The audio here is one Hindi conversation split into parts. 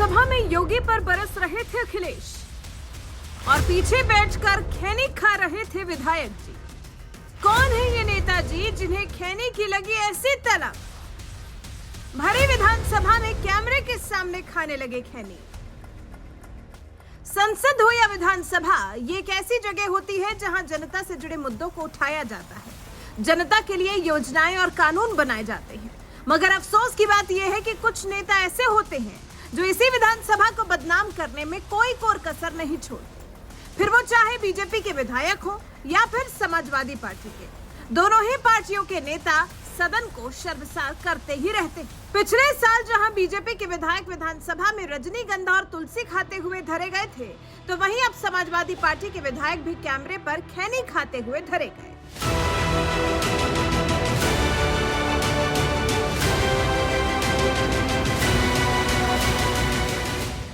विधानसभा में योगी पर बरस रहे थे अखिलेश और पीछे बैठकर खैनी खा रहे थे विधायक जी। कौन है ये नेताजी जिन्हें खैनी की लगी ऐसी तलब? भरी विधानसभा में कैमरे के सामने खाने लगे खैनी। संसद हो या विधानसभा, ये एक ऐसी जगह होती है जहां जनता से जुड़े मुद्दों को उठाया जाता है, जनता के लिए योजनाएं और कानून बनाए जाते हैं। मगर अफसोस की बात यह है कि कुछ नेता ऐसे होते हैं जो इसी विधानसभा को बदनाम करने में कोई कोर कसर नहीं छोड़ते, फिर वो चाहे बीजेपी के विधायक हो या फिर समाजवादी पार्टी के। दोनों ही पार्टियों के नेता सदन को शर्मसार करते ही रहते हैं। पिछले साल जहां बीजेपी के विधायक विधानसभा में रजनीगंधा और तुलसी खाते हुए धरे गए थे, तो वहीं अब समाजवादी पार्टी के विधायक भी कैमरे पर खैनी खाते हुए धरे गए।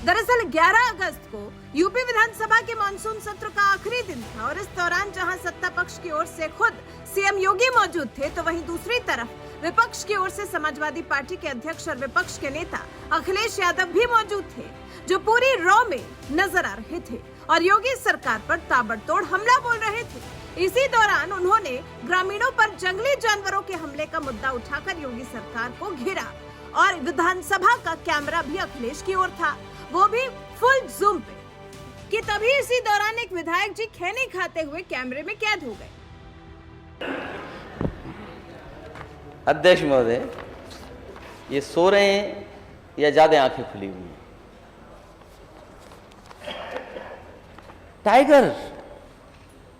दरअसल 11 अगस्त को यूपी विधानसभा के मानसून सत्र का आखिरी दिन था और इस दौरान जहां सत्ता पक्ष की ओर से खुद सीएम योगी मौजूद थे, तो वहीं दूसरी तरफ विपक्ष की ओर से समाजवादी पार्टी के अध्यक्ष और विपक्ष के नेता अखिलेश यादव भी मौजूद थे, जो पूरी रॉ में नजर आ रहे थे और योगी सरकार पर ताबड़तोड़ हमला बोल रहे थे। इसी दौरान उन्होंने ग्रामीणों पर जंगली जानवरों के हमले का मुद्दा उठाकर योगी सरकार को घेरा और विधानसभा का कैमरा भी अखिलेश की ओर था, वो भी फुल जूम पे, कि तभी इसी दौरान एक विधायक जी खैनी खाते हुए कैमरे में कैद हो गए। अध्यक्ष महोदय, ये सो रहे हैं या ज्यादा आंखें खुली हुई हैं? टाइगर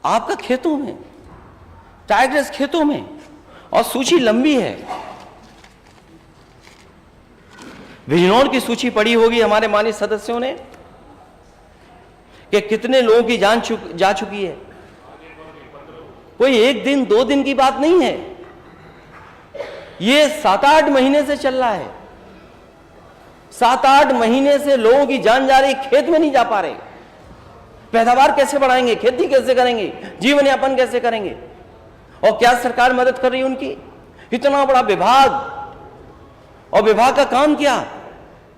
आपका खेतों में, टाइगर्स खेतों में, और सूची लंबी है। बिजनौर की सूची पड़ी होगी हमारे माननीय सदस्यों ने कि कितने लोगों की जान जा चुकी है। कोई एक दिन 2 दिन की बात नहीं है, ये 7-8 महीने से चल रहा है। 7-8 महीने से लोगों की जान जा रही, खेत में नहीं जा पा रहे। पैदावार कैसे बढ़ाएंगे, खेती कैसे करेंगे, जीवन यापन कैसे करेंगे? और क्या सरकार मदद कर रही है उनकी? इतना बड़ा विभाग, और विभाग का काम क्या?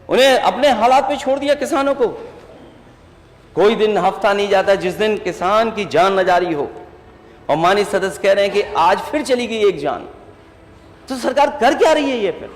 उन्हें अपने हालात पे छोड़ दिया किसानों को। कोई दिन हफ्ता नहीं जाता जिस दिन किसान की जान न जारी हो, और माननीय सदस्य कह रहे हैं कि आज फिर चली गई एक जान। तो सरकार कर क्या रही है ये फिर?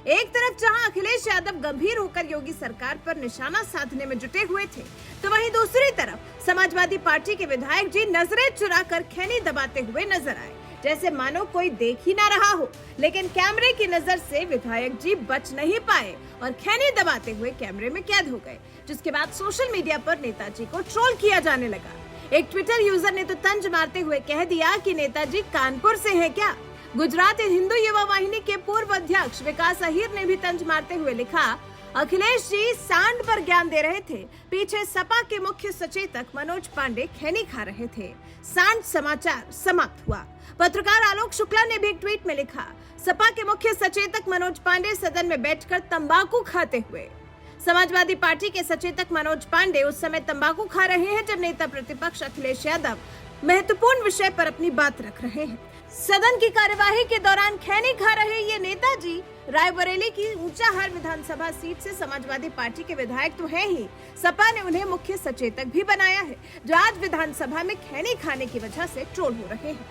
एक तरफ जहां अखिलेश यादव गंभीर होकर योगी सरकार पर निशाना साधने में जुटे हुए थे, तो वहीं दूसरी तरफ समाजवादी पार्टी के विधायक जी नजरें चुराकर खैनी दबाते हुए नजर आए, जैसे मानो कोई देख ही ना रहा हो। लेकिन कैमरे की नजर से विधायक जी बच नहीं पाए और खैनी दबाते हुए कैमरे में कैद हो गए, जिसके बाद सोशल मीडिया पर नेताजी को ट्रोल किया जाने लगा। एक ट्विटर यूजर ने तो तंज मारते हुए कह दिया कि नेताजी कानपुर से हैं क्या? गुजरात हिंदू युवा वाहिनी के पूर्व अध्यक्ष विकास अहीर ने भी तंज मारते हुए लिखा, अखिलेश जी सांड पर ज्ञान दे रहे थे, पीछे सपा के मुख्य सचेतक मनोज पांडे खैनी खा रहे थे। सांड समाचार समाप्त हुआ। पत्रकार आलोक शुक्ला ने भी एक ट्वीट में लिखा, सपा के मुख्य सचेतक मनोज पांडे सदन में बैठकर तंबाकू खाते हुए। समाजवादी पार्टी के सचेतक मनोज पांडे उस समय तंबाकू खा रहे हैं जब नेता प्रतिपक्ष अखिलेश यादव महत्वपूर्ण विषय पर अपनी बात रख रहे हैं। सदन की कार्यवाही के दौरान खैनी खा रहे ये नेताजी रायबरेली की ऊंचाहार विधानसभा सीट से समाजवादी पार्टी के विधायक तो हैं ही, सपा ने उन्हें मुख्य सचेतक भी बनाया है, जो आज विधानसभा में खैनी खाने की वजह से ट्रोल हो रहे हैं।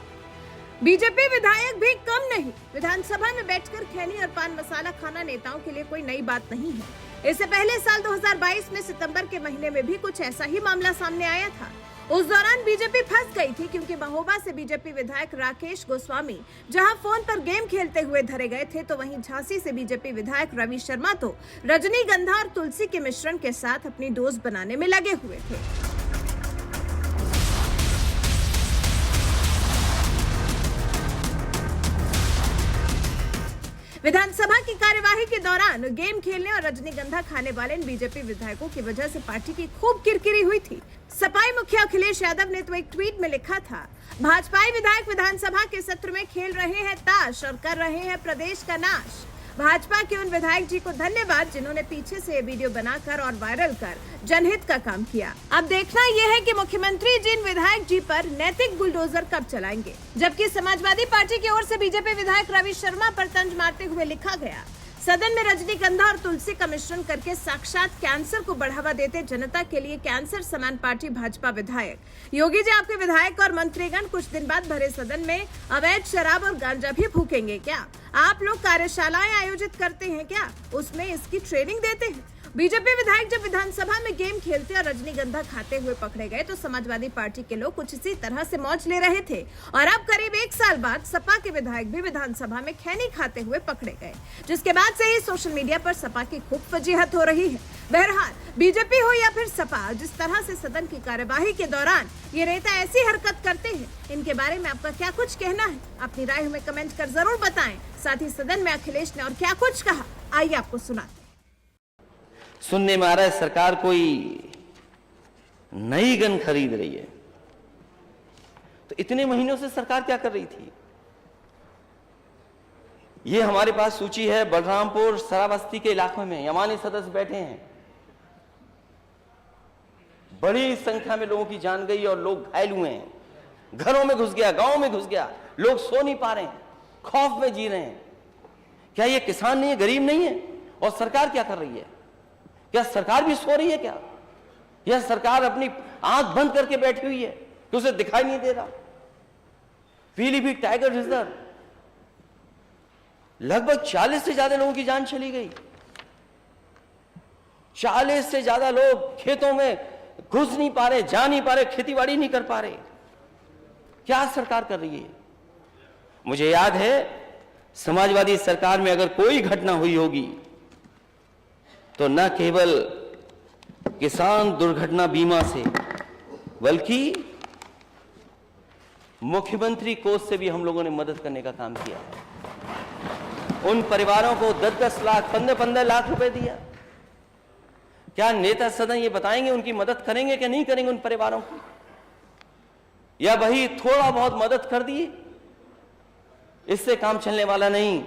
बीजेपी विधायक भी कम नहीं, विधानसभा में बैठकर खैनी और पान मसाला खाना नेताओं के लिए कोई नई बात नहीं है। इससे पहले साल 2022 में सितंबर के महीने में भी कुछ ऐसा ही मामला सामने आया था। उस दौरान बीजेपी फंस गई थी, क्योंकि महोबा से बीजेपी विधायक राकेश गोस्वामी जहां फोन पर गेम खेलते हुए धरे गए थे, तो वहीं झांसी से बीजेपी विधायक रवि शर्मा तो रजनीगंधा और तुलसी के मिश्रण के साथ अपनी डोज बनाने में लगे हुए थे। विधानसभा की कार्यवाही के दौरान गेम खेलने और रजनीगंधा खाने वाले इन बीजेपी विधायकों की वजह से पार्टी की खूब किरकिरी हुई थी। सपाई मुखिया अखिलेश यादव ने तो एक ट्वीट में लिखा था, भाजपाई विधायक विधानसभा के सत्र में खेल रहे हैं ताश और कर रहे हैं प्रदेश का नाश। भाजपा के उन विधायक जी को धन्यवाद जिन्होंने पीछे से ये वीडियो बनाकर और वायरल कर जनहित का काम किया। अब देखना यह है कि मुख्यमंत्री जी इन विधायक जी पर नैतिक बुलडोजर कब चलाएंगे। जबकि समाजवादी पार्टी की ओर से बीजेपी विधायक रवि शर्मा पर तंज मारते हुए लिखा गया, सदन में रजनीगंधा और तुलसी का मिश्रण करके साक्षात कैंसर को बढ़ावा देते जनता के लिए कैंसर समान पार्टी भाजपा विधायक योगी जी आपके विधायक और मंत्रीगण कुछ दिन बाद भरे सदन में अवैध शराब और गांजा भी फूकेंगे क्या? आप लोग कार्यशालाएं आयोजित करते हैं क्या? उसमें इसकी ट्रेनिंग देते हैं? बीजेपी विधायक जब विधानसभा में गेम खेलते और रजनीगंधा खाते हुए पकड़े गए तो समाजवादी पार्टी के लोग कुछ इसी तरह से मौज ले रहे थे और अब करीब 1 साल बाद सपा के विधायक भी विधानसभा में खैनी खाते हुए पकड़े गए, जिसके बाद से ही सोशल मीडिया पर सपा की खूब फजीहत हो रही है। बहरहाल बीजेपी हो या फिर सपा, जिस तरह से सदन की कार्यवाही के दौरान ये नेता ऐसी हरकत करते हैं, इनके बारे में आपका क्या कुछ कहना है? अपनी राय हमें कमेंट कर जरूर बताएं। साथ ही सदन में अखिलेश ने और क्या कुछ कहा, आइए आपको सुनाते। सुनने में आ रहा है सरकार कोई नई गन खरीद रही है, तो इतने महीनों से सरकार क्या कर रही थी? ये हमारे पास सूची है, बलरामपुर सराबस्ती के इलाकों में यमानी सदस्य बैठे हैं, बड़ी संख्या में लोगों की जान गई और लोग घायल हुए हैं, घरों में घुस गया, गांव में घुस गया, लोग सो नहीं पा रहे हैं, खौफ में जी रहे हैं। क्या ये किसान नहीं है, गरीब नहीं है? और सरकार क्या कर रही है? क्या सरकार भी सो रही है क्या? यह सरकार अपनी आंख बंद करके बैठी हुई है कि उसे दिखाई नहीं दे रहा? पीलीभीत टाइगर रिजर्व, लगभग 40 से ज्यादा लोगों की जान चली गई। 40 से ज्यादा लोग खेतों में घुस नहीं पा रहे, जा नहीं पा रहे, खेतीबाड़ी नहीं कर पा रहे। क्या सरकार कर रही है? मुझे याद है समाजवादी सरकार में अगर कोई घटना हुई होगी तो न केवल किसान दुर्घटना बीमा से, बल्कि मुख्यमंत्री कोष से भी हम लोगों ने मदद करने का काम किया। उन परिवारों को 10-10 लाख, 15-15 लाख रुपए दिया। क्या नेता सदन ये बताएंगे उनकी मदद करेंगे कि नहीं करेंगे उन परिवारों की? या वही थोड़ा बहुत मदद कर दिए, इससे काम चलने वाला नहीं।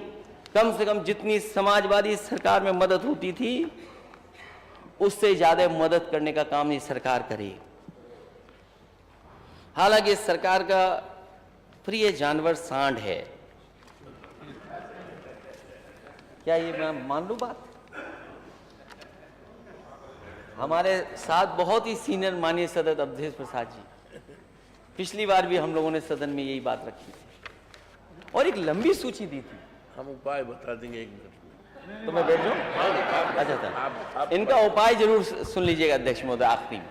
कम से कम जितनी समाजवादी सरकार में मदद होती थी उससे ज्यादा मदद करने का काम ये सरकार करे। हालांकि इस सरकार का प्रिय जानवर सांड है। क्या ये मैं मान लूं बात? हमारे साथ बहुत ही सीनियर माननीय सदस्य अवधेश प्रसाद जी, पिछली बार भी हम लोगों ने सदन में यही बात रखी थी और एक लंबी सूची दी थी। हम उपाय बता देंगे 1 मिनट में। तो मैं बैठ जाऊं? अच्छा, इनका उपाय जरूर सुन लीजिएगा अध्यक्ष महोदय आखिरी में।